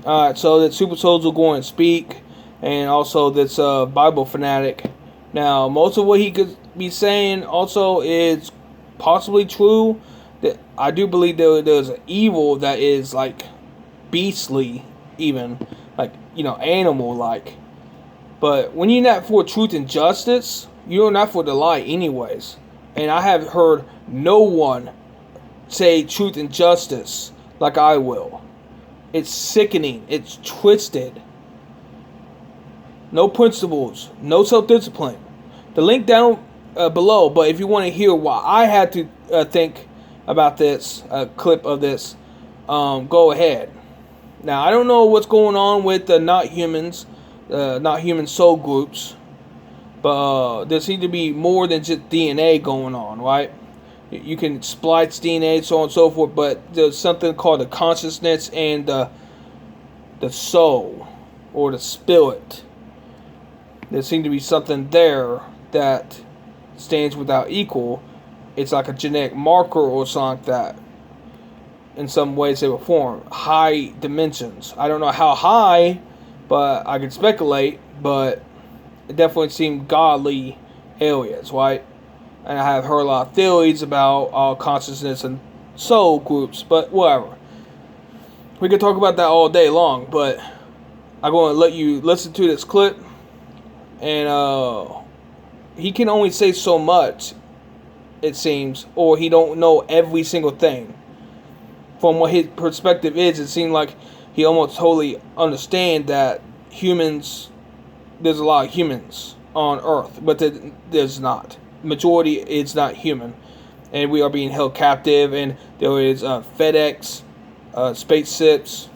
Alright, so that Super Soldier going to speak, and also this Bible fanatic. Now, most of what he could be saying also is possibly true. That I do believe there's an evil that is like beastly, even like animal like. But when you're not for truth and justice, you're not for the lie, anyways. And I have heard no one say truth and justice like I will. It's sickening. It's twisted. No principles. No self-discipline. The link down below. But if you want to hear why I had to think about this, clip of this, go ahead. Now, I don't know what's going on with the not human soul groups. But there seems to be more than just DNA going on, right? You can splice DNA, so on and so forth, but there's something called the consciousness and the soul, or the spirit. There seems to be something there that stands without equal. It's like a genetic marker or something like that. In some way, shape, or form. High dimensions. I don't know how high, but I can speculate, but it definitely seemed godly areas, right? And I have heard a lot of theories about consciousness and soul groups, but whatever. We could talk about that all day long, but I'm going to let you listen to this clip. And he can only say so much, it seems, or he don't know every single thing. From what his perspective is, it seemed like he almost totally understands that there's a lot of humans on Earth, but there's not. Majority is not human, and we are being held captive, and there is FedEx spaceships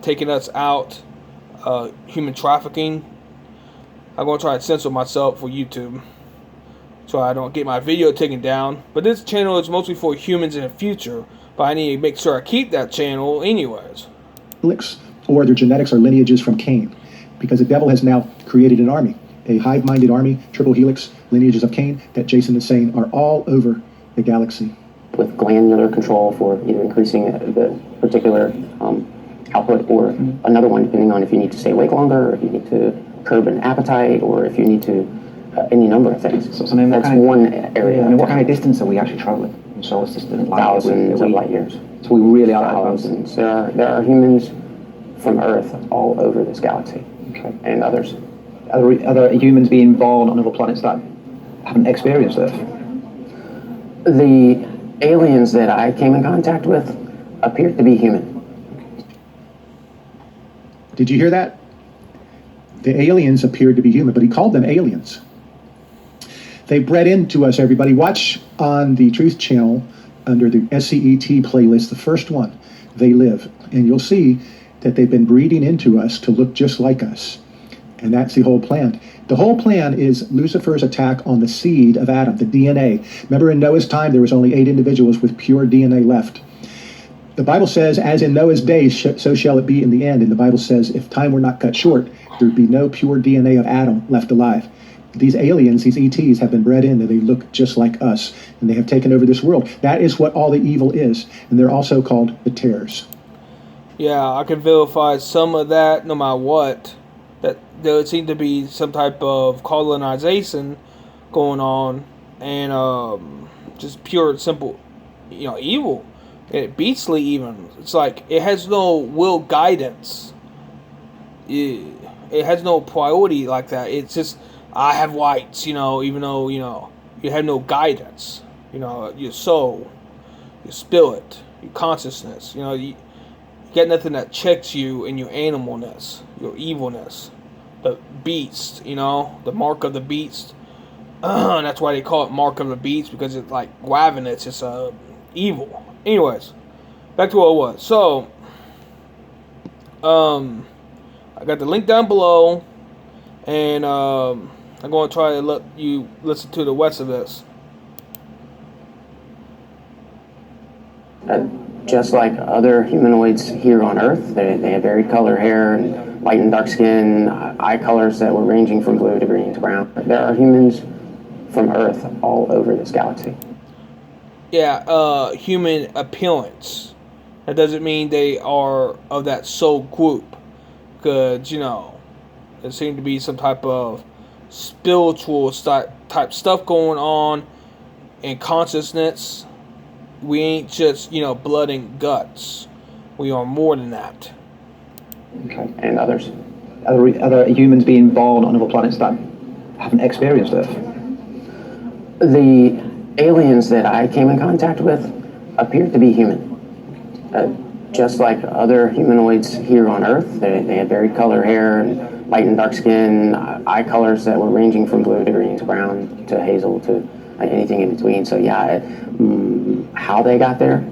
taking us out, human trafficking. I'm going to try to censor myself for YouTube so I don't get my video taken down, but this channel is mostly for humans in the future, but I need to make sure I keep that channel anyways. Or their genetics are lineages from Cain, because the devil has now created an army, a hive-minded army, triple helix, lineages of Cain, that Jason is saying are all over the galaxy. With glandular control for either increasing the particular output or another one, depending on if you need to stay awake longer, or if you need to curb an appetite, or if you need to, any number of things. So I mean, that's one area. I mean, what kind of distance are we actually traveling in solar system? Thousands of light years. So we really are thousands. There are humans from Earth all over this galaxy, and others. Are other humans being born on other planets that haven't experienced Earth? The aliens that I came in contact with appear to be human. Did you hear that? The aliens appeared to be human, but he called them aliens. They bred into us, everybody. Watch on the Truth channel under the SCET playlist, the first one, They Live. And you'll see that they've been breeding into us to look just like us. And that's the whole plan. The whole plan is Lucifer's attack on the seed of Adam, the DNA. Remember in Noah's time, there was only 8 individuals with pure DNA left. The Bible says, as in Noah's days, so shall it be in the end. And the Bible says, if time were not cut short, there would be no pure DNA of Adam left alive. These aliens, these ETs, have been bred in, and they look just like us. And they have taken over this world. That is what all the evil is. And they're also called the terrors. Yeah, I can verify some of that no matter what. That there seemed to be some type of colonization going on, and just pure, simple, evil, beastly even. It's like it has no will guidance. It has no priority like that. It's just I have rights, even though you have no guidance. Your soul, your spirit, your consciousness. You get nothing that checks you in your animalness, your evilness, the beast, the mark of the beast. That's why they call it mark of the beast, because it's like ravenous, it's evil. Anyways, back to what it was. So, I got the link down below, and I'm going to try to let you listen to the rest of this. Just like other humanoids here on Earth, they have varied color hair, and light and dark skin, eye colors that were ranging from blue to green to brown. There are humans from Earth all over this galaxy. Yeah, human appearance. That doesn't mean they are of that soul group. Because, there seemed to be some type of spiritual type stuff going on in consciousness. We ain't just, blood and guts. We are more than that. Okay. And others. Are there humans being born on other planets that haven't experienced Earth? The aliens that I came in contact with appeared to be human. Just like other humanoids here on Earth, they had varied color hair, and light and dark skin, eye colors that were ranging from blue to green to brown to hazel to anything in between. So yeah, how they got there,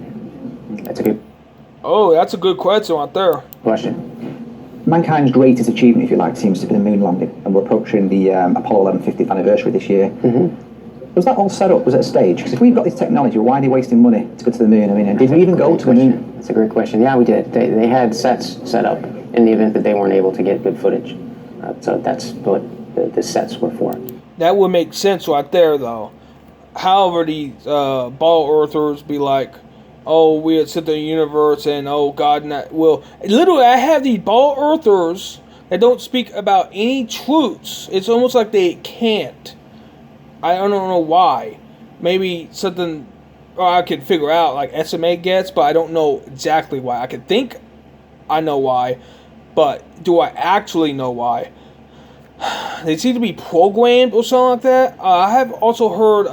that's a good question right there. question. Mankind's greatest achievement, if you like, seems to be the moon landing, and we're approaching the Apollo 11 50th anniversary this year. Mm-hmm. Was that all set up? Was it a stage? Because if we've got this technology, why are they wasting money to go to the moon? I mean, did we even go to the moon? That's a great question. Yeah, we did. They had sets set up in the event that they weren't able to get good footage. So that's what the sets were for. That would make sense right there, though. However, these ball earthers be like, oh, we had set the universe, and oh, God, not well. Literally, I have these ball earthers that don't speak about any truths. It's almost like they can't. I don't know why. Maybe something I could figure out, like SMA gets, but I don't know exactly why. I could think I know why, but do I actually know why? They seem to be programmed or something like that. I have also heard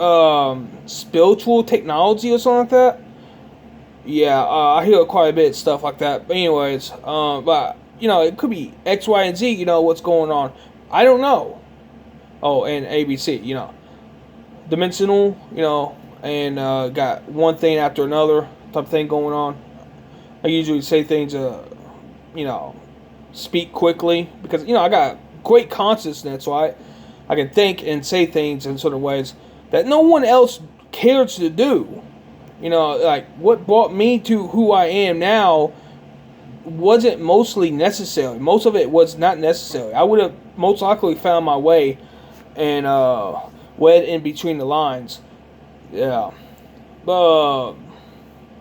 spiritual technology or something like that. Yeah, I hear quite a bit of stuff like that. But anyways, but it could be X, Y, and Z. What's going on? I don't know. Oh, and ABC. Dimensional. And got one thing after another type of thing going on. I usually say things, speak quickly because I got great consciousness, so I can think and say things in certain ways that no one else cares to do. Like what brought me to who I am now wasn't mostly necessary. Most of it was not necessary. I would have most likely found my way and read in between the lines. Yeah. But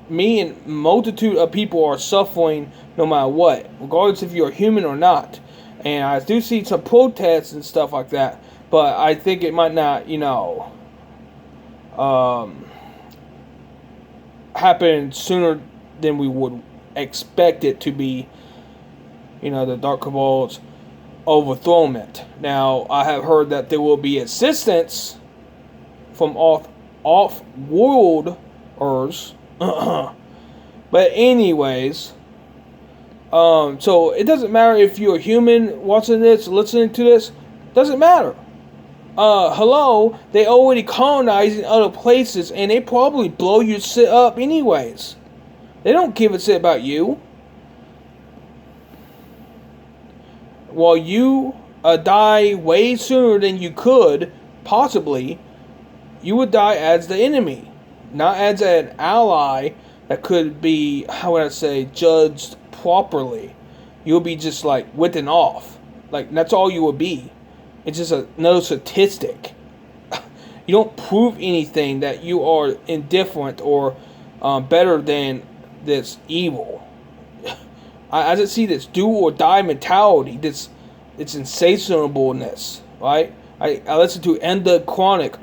me and multitude of people are suffering no matter what, regardless if you're human or not. And I do see some protests and stuff like that, but I think it might not, happen sooner than we would expect it to be. The Dark Cabal's overthrowment. Now, I have heard that there will be assistance from off-worlders. But anyways, so it doesn't matter if you're a human watching this, listening to this. Doesn't matter. Hello, they already colonizing other places, and they probably blow your shit up anyways. They don't give a shit about you. While you die way sooner than you could, possibly, you would die as the enemy, not as an ally that could be, how would I say, judged properly. You'll be just like written off. Like, that's all you will be. It's just another statistic. You don't prove anything that you are indifferent or better than this evil. I just see this do or die mentality. It's insatiableness, right? I listened to Undead Chronic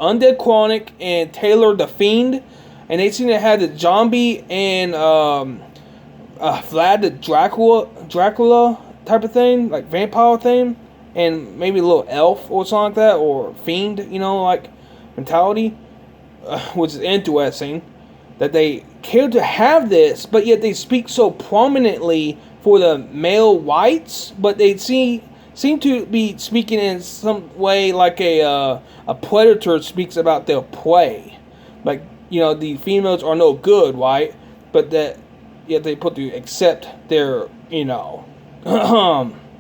and Taylor the Fiend, and they seem to have the zombie and Vlad the Dracula type of thing, like vampire thing, and maybe a little elf or something like that, or fiend, like mentality, which is interesting that they care to have this, but yet they speak so prominently for the male whites, but they seem to be speaking in some way like a predator speaks about their prey. Like, the females are no good, right? But that yet they put to accept their,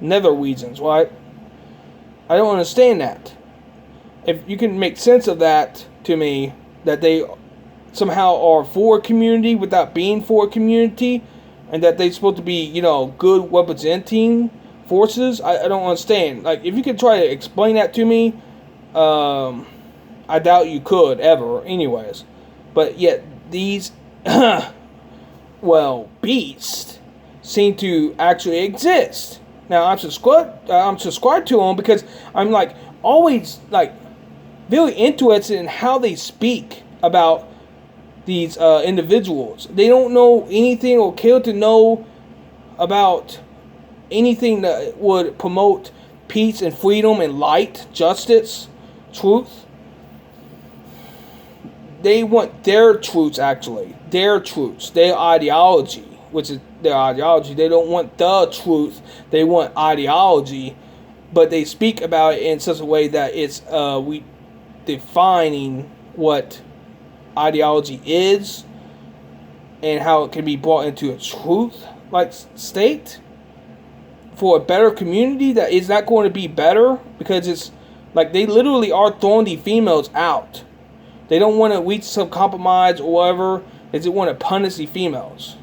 nether regions, right? I don't understand that. If you can make sense of that to me, that they somehow are for a community without being for a community, and that they're supposed to be, good representing forces, I don't understand. Like, if you could try to explain that to me, I doubt you could ever, anyways. But yet, these beasts seem to actually exist. Now I'm subscribed to them because I'm like always like very interested in how they speak about these individuals. They don't know anything or care to know about anything that would promote peace and freedom and light, justice, truth. They want their truths, actually. Their truths. Their ideology, which is their ideology. They don't want the truth. They want ideology. But they speak about it in such a way that it's we defining what ideology is and how it can be brought into a truth-like state for a better community that is not going to be better, because it's like they literally are throwing the females out. They don't want to reach some compromise or whatever. They just want to punish the females.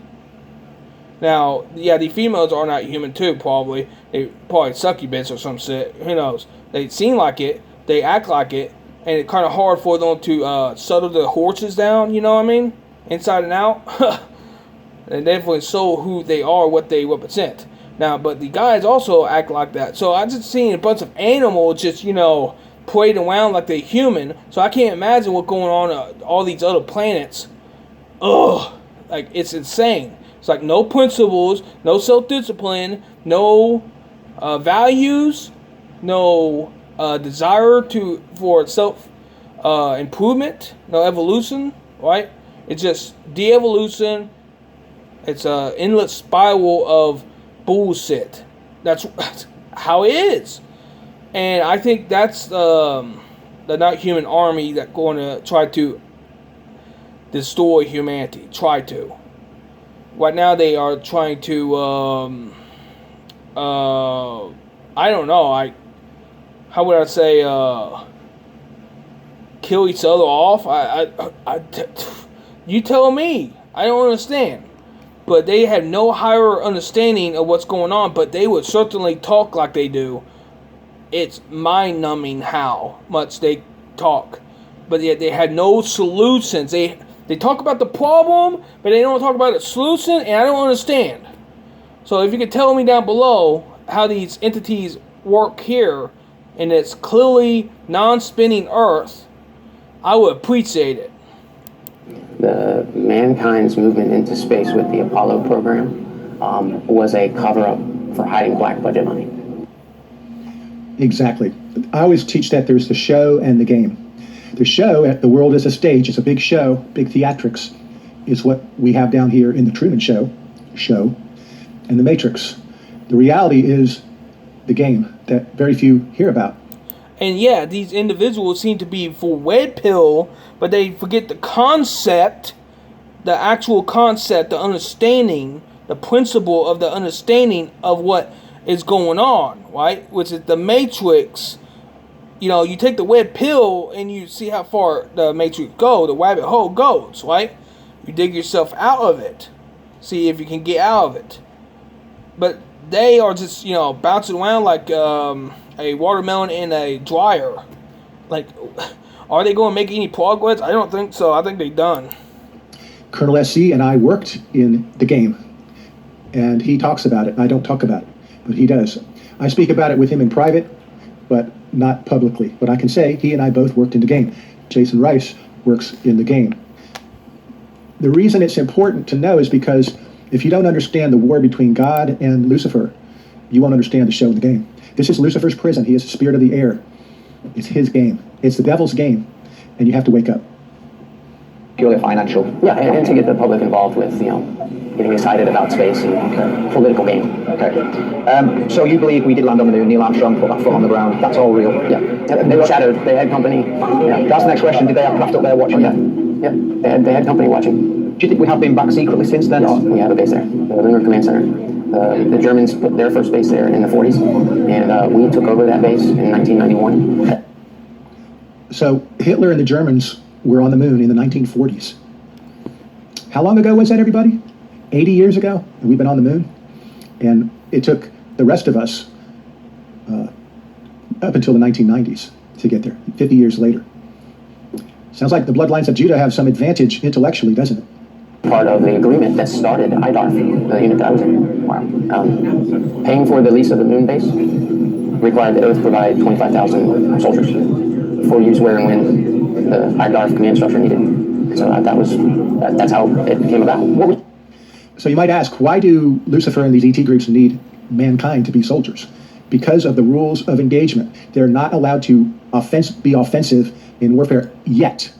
Now, yeah, the females are not human too, probably. They probably succubus or some shit. Who knows? They seem like it. They act like it. And it's kind of hard for them to settle the horses down, you know what I mean? Inside and out. And definitely show who they are, what they represent. Now, but the guys also act like that. So I just seen a bunch of animals just, parade around like they're human. So I can't imagine what's going on all these other planets. Ugh. Like, it's insane. It's like no principles, no self-discipline, no values, no desire for self-improvement, no evolution, right? It's just de-evolution. It's an endless spiral of bullshit. That's how it is. And I think that's the not human army that's going to try to destroy humanity. Try to. Right now they are trying to, I don't know, how would I say, kill each other off? You tell me. I don't understand. But they have no higher understanding of what's going on, but they would certainly talk like they do. It's mind-numbing how much they talk. But yet they had no solutions. They talk about the problem, but they don't talk about the solution, and I don't understand. So if you could tell me down below how these entities work here in this clearly non-spinning Earth, I would appreciate it. The mankind's movement into space with the Apollo program was a cover-up for hiding black budget money. Exactly. I always teach that there's the show and the game. The show at The World is a Stage, it's a big show, big theatrics, is what we have down here in the Truman Show, and the Matrix. The reality is the game that very few hear about. And yeah, these individuals seem to be for red pill, but they forget the concept, the actual concept, the understanding, the principle of the understanding of what is going on, right? Which is the Matrix. You take the red pill and you see how far the Matrix goes, the rabbit hole goes, right? You dig yourself out of it. See if you can get out of it. But they are just, bouncing around like a watermelon in a dryer. Like, are they going to make any progress? I don't think so. I think they're done. Colonel SC and I worked in the game, and he talks about it. I don't talk about it, but he does. I speak about it with him in private, but not publicly. But I can say he and I both worked in the game. Jason Rice works in the game. The reason it's important to know is because if you don't understand the war between God and Lucifer, you won't understand the show and the game. This is Lucifer's prison. He is the spirit of the air. It's his game. It's the devil's game, and you have to wake up. Purely financial. Yeah, and to get the public involved with, getting excited about space and political game. Okay. So you believe we did land on the moon, Neil Armstrong put that foot on the ground, that's all real? Yeah. They were shattered. They had company. Yeah. That's the next question. Did they have craft up there watching? Yeah. They had company watching. Do you think we have been back secretly since then? Yes, we have a base there. The Lunar Command Center. The Germans put their first base there in the 40s, and we took over that base in 1991. So Hitler and the Germans were on the moon in the 1940s. How long ago was that, everybody? 80 years ago, and we've been on the moon. And it took the rest of us up until the 1990s to get there, 50 years later. Sounds like the bloodlines of Judah have some advantage intellectually, doesn't it? part of the agreement that started IDARF, the unit that I was in. Wow. Paying for the lease of the moon base required the Earth provide 25,000 soldiers for use where and when the IDARF command structure needed. So that's how it came about. So you might ask, why do Lucifer and these ET groups need mankind to be soldiers? Because of the rules of engagement. They're not allowed to be offensive in warfare yet.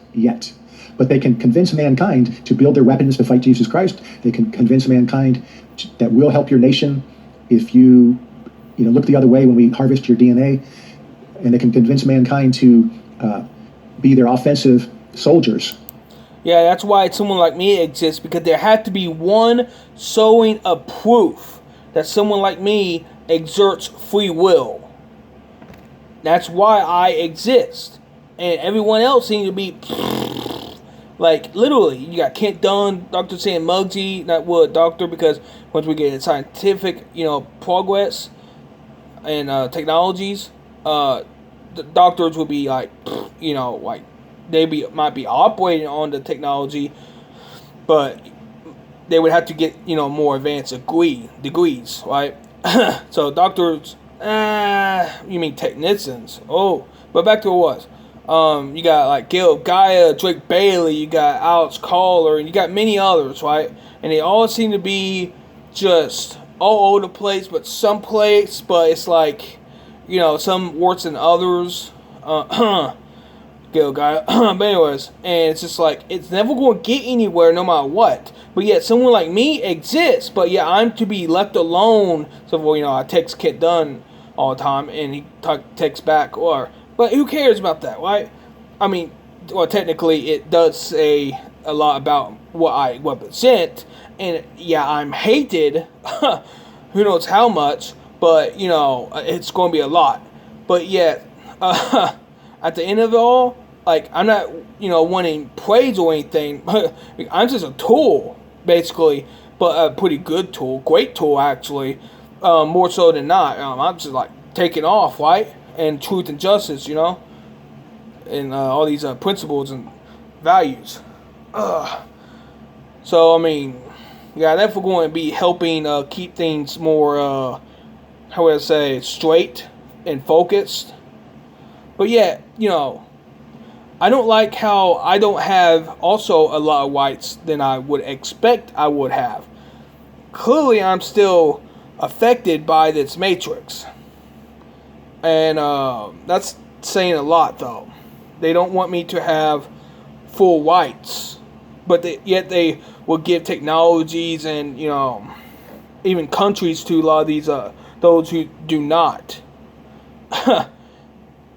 But they can convince mankind to build their weapons to fight Jesus Christ. They can convince mankind that we'll help your nation if you look the other way when we harvest your DNA. And they can convince mankind to be their offensive soldiers. Yeah, that's why someone like me exists, because there had to be one showing of proof that someone like me exerts free will. That's why I exist. And everyone else seems to be like, literally, you got Kent Dunn, Dr. Sam Muggsy, not what doctor, because once we get scientific, progress and technologies, the doctors will be like, like, might be operating on the technology, but they would have to get, more advanced degrees, right? So doctors, you mean technicians? Oh, but back to what it was. You got like Gil Gaia, Drake Bailey, you got Alex Collier, and you got many others, right? And they all seem to be just all over the place, but some place, but it's like, some worse than others. Gil Gaia. But anyways, and it's just like, it's never going to get anywhere no matter what. But yet, someone like me exists, but yeah, I'm to be left alone. So, I text Kent Dunn all the time, and he texts back, but who cares about that, right? I mean, well, technically, it does say a lot about what I represent, and yeah, I'm hated, who knows how much, but, it's going to be a lot. But yet, at the end of it all, like, I'm not, wanting praise or anything. I'm just a tool, basically, but a pretty good tool, great tool, actually, more so than not. I'm just, like, taking off, right? And truth and justice, and all these principles and values. So, I mean, yeah, that's going to be helping keep things more, how would I say, straight and focused. But yeah, I don't like how I don't have also a lot of whites than I would expect I would have. Clearly, I'm still affected by this matrix. And that's saying a lot, though. They don't want me to have full whites. But yet they will give technologies and, even countries to a lot of these, those who do not, have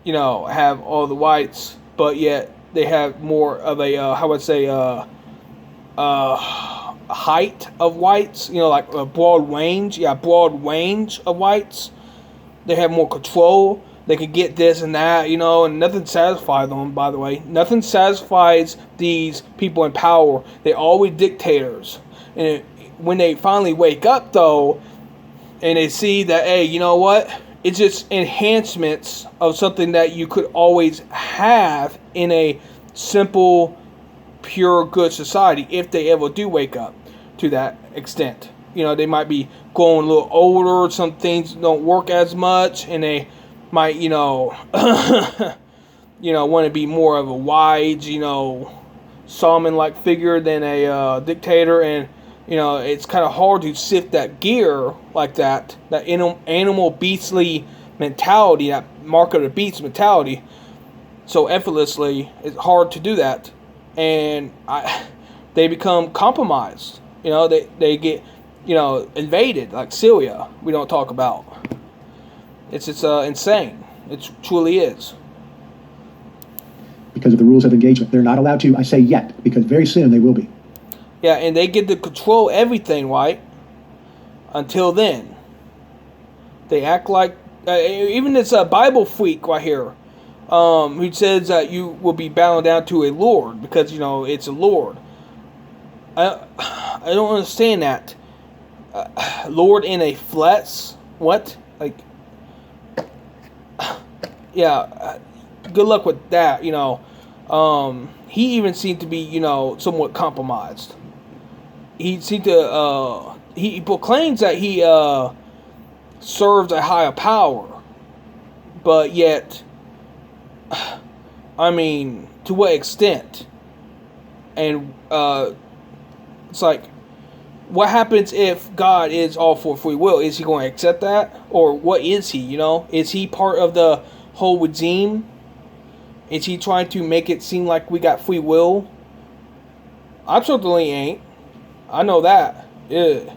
all the whites. But yet they have more of a, how would I say, height of whites, like a broad range. Yeah, broad range of whites. They have more control. They can get this and that, and nothing satisfies them, by the way. Nothing satisfies these people in power. They're always dictators. And when they finally wake up, though, and they see that, hey, you know what? It's just enhancements of something that you could always have in a simple, pure, good society if they ever do wake up to that extent. They might be growing a little older, some things don't work as much, and they might, want to be more of a wise, shaman-like figure than a dictator, and it's kind of hard to sift that gear like that animal beastly mentality, that mark of the beast mentality, so effortlessly. It's hard to do that, and they become compromised. They get, invaded, like Syria. We don't talk about. It's insane. It truly is. Because of the rules of engagement, they're not allowed to. I say yet, because very soon they will be. Yeah, and they get to control everything, right? Until then. They act like... even this Bible freak right here, who says that you will be bound down to a Lord, because, it's a Lord. I don't understand that. Lord in a flesh? What? Like... yeah, good luck with that, He even seemed to be, somewhat compromised. he seemed to he proclaims that he serves a higher power, but yet, I mean, to what extent? And it's like, what happens if God is all for free will? Is he going to accept that, or what is he? You know, is he part of the whole regime? Is he trying to make it seem like we got free will? I certainly ain't. I know that. Yeah.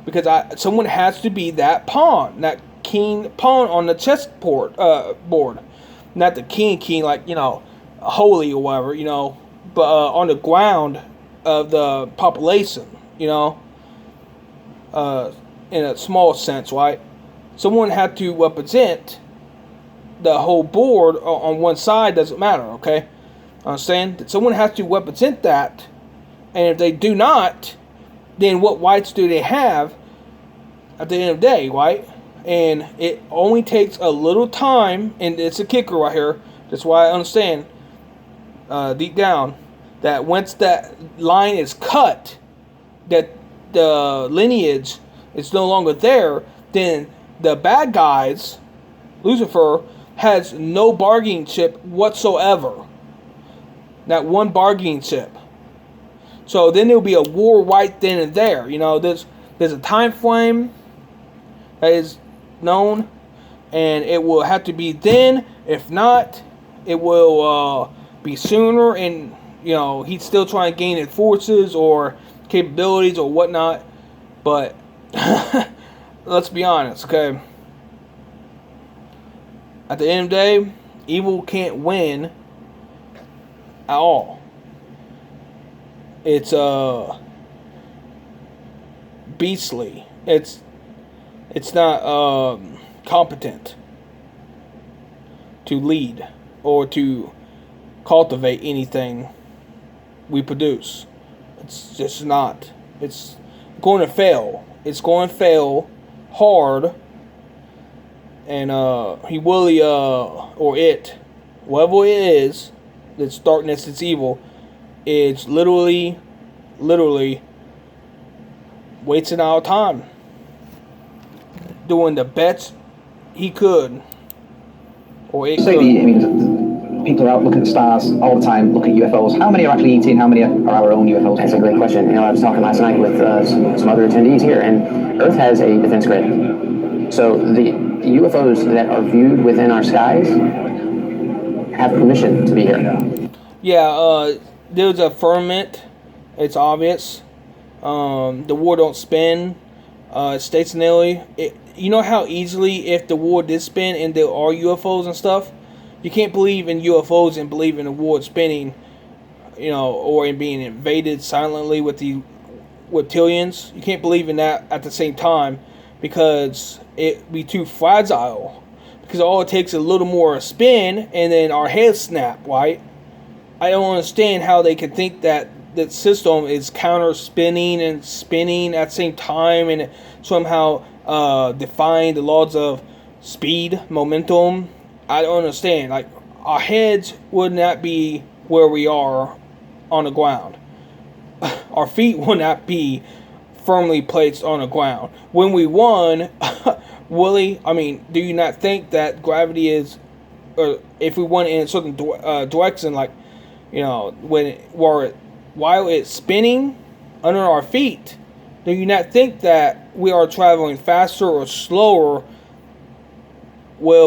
Because someone has to be that pawn, that king pawn on the chessboard, board. Not the king, like, you know, holy or whatever, you know, but on the ground of the population, you know, in a small sense, right? Someone had to represent the whole board on one side. Doesn't matter, okay? Understand? Someone has to represent that, and if they do not, then what rights do they have at the end of the day, right? And it only takes a little time, and it's a kicker right here. That's why I understand deep down that once that line is cut, that the lineage is no longer there, then the bad guys, Lucifer, has no bargaining chip whatsoever. Not one bargaining chip. So then there will be a war right then and there. You know, there's a time frame that is known, and it will have to be then. If not, it will be sooner. And you know, he's still trying to gain forces or capabilities or whatnot. But let's be honest, okay? At the end of the day, evil can't win at all. It's beastly. It's not competent to lead or to cultivate anything we produce. It's just not. It's going to fail. It's going to fail hard. And he really or it, whatever it is, that's darkness, it's evil, it's literally wasting our time doing the best he could, or it Say could. I mean, people are out looking at the stars all the time, looking at UFOs. How many are actually ET and how many are our own UFOs? That's a great question. You know, I was talking last night with some other attendees here, and Earth has a defense grid. So the UFOs that are viewed within our skies have permission to be here. Yeah, there's a firmament. It's obvious. The war don't spin stationarily. You know how easily, if the war did spin and there are UFOs and stuff, you can't believe in UFOs and believe in the war spinning, you know, or in being invaded silently with the reptilians. You can't believe in that at the same time because it be too fragile. Because all it takes is a little more spin and then our heads snap, right? I don't understand how they can think that the system is counter spinning and spinning at the same time and somehow defying the laws of speed, momentum. I don't understand. Like, our heads would not be where we are on the ground. Our feet would not be firmly placed on the ground. When we won, Willie, I mean, do you not think that gravity is, or if we went in a certain direction, like, you know, while it's spinning under our feet, do you not think that we are traveling faster or slower? Well,